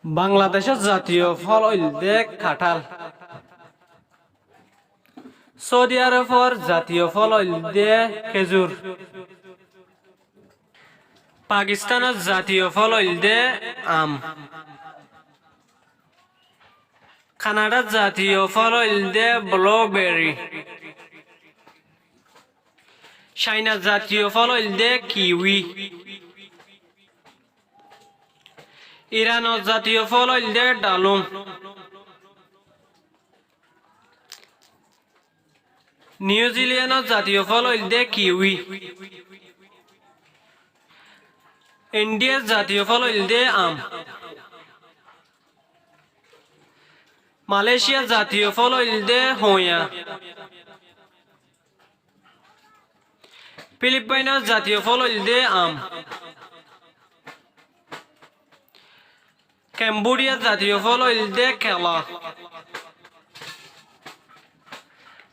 বাংলাদেশের জাতীয় ফল হইলদে কাঁঠাল। সৌদি আরবের জাতীয় ফল হইলদে খেজুর। পাকিস্তানের জাতীয় ফল হইলদে আম। কানাডার জাতীয় ফল হইলদে ব্লুবেরি। চাইনার জাতীয় ফল হইলদে কিউই। ইরানের জাতীয় ফল হইলদে ডালুম। নিউজিল্যান্ডের জাতীয় ফল হইলদে কিউই। ইন্ডিয়ার জাতীয় ফল হইলদে আম। মালয়েশিয়ার জাতীয় ফল হইলদে হোয়া। ফিলিপাইনের জাতীয় ফল হইলদে আম। ক্যাম্বোডিয়ার জাতীয় ফল হইলদে কেলা।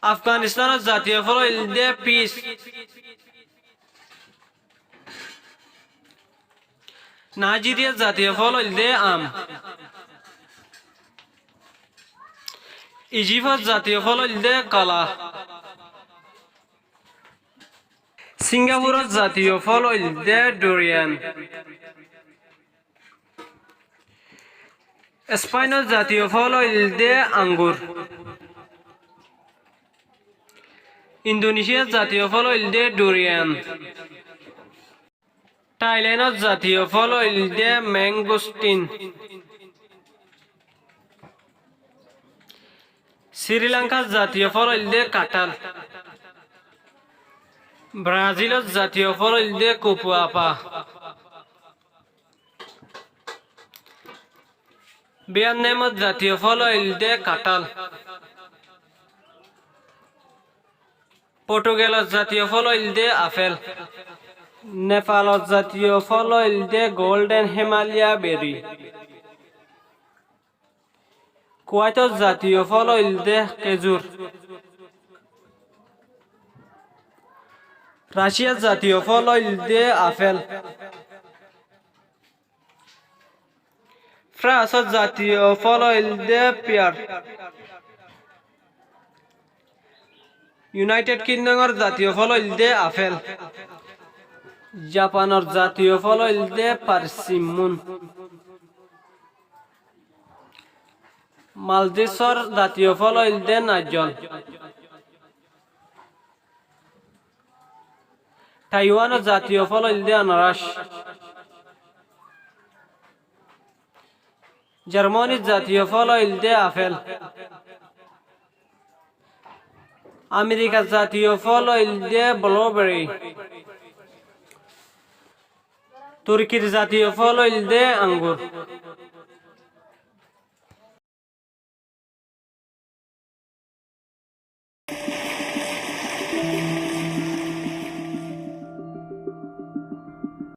আফগানিস্তানের জাতীয় ফল হইলদে পিস। নাইজেরিয়ার জাতীয় ফল হইলদে আম। ইজিপ্টের জাতীয় ফল হইলদে কলা। সিঙ্গাপুরের জাতীয় ফল হইলদে ডুরিয়ান। স্পেনের জাতীয় ফল হইলদে আঙ্গুর। ইন্দোনেশিয়ার জাতীয় ফল হইলদে ডুরিয়ান। থাইল্যান্ডের জাতীয় ফল হইলদে ম্যাঙ্গোস্টিন। শ্রীলঙ্কার জাতীয় ফল হইলদে কাঁঠাল। ব্রাজিলের জাতীয় ফল হইলদে কোকোয়াপা। ভিয়েতনামের জাতীয় ফল হইলদে কাঁঠাল। পর্তুগালের জাতীয় ফল হইলদে আপেল। নেপালের জাতীয় ফল হইলদে গোল্ডেন হিমালয়া বেরি। কুয়েতের জাতীয় ফল হইলদে খেজুর। রাশিয়ার জাতীয় ফল হইলদে আপেল। ফ্রান্সের জাতীয় ফল হইলদে পেয়ার। ইউনাইটেড কিংডমের জাতীয় ফল হইলদে আপেল। জাপানের জাতীয় ফল হইলদে পারসিমন। মালদ্বীপের জাতীয় ফল হইলদে নারকেল। তাইওয়ানের জাতীয় ফল হইলদে আনারস। জার্মানির জাতীয় ফল হইলদে আপেল। আমেরিকার জাতীয় ফল হইলদে ব্লুবেরি। তুর্কির জাতীয় ফল হইলদে আঙ্গুর।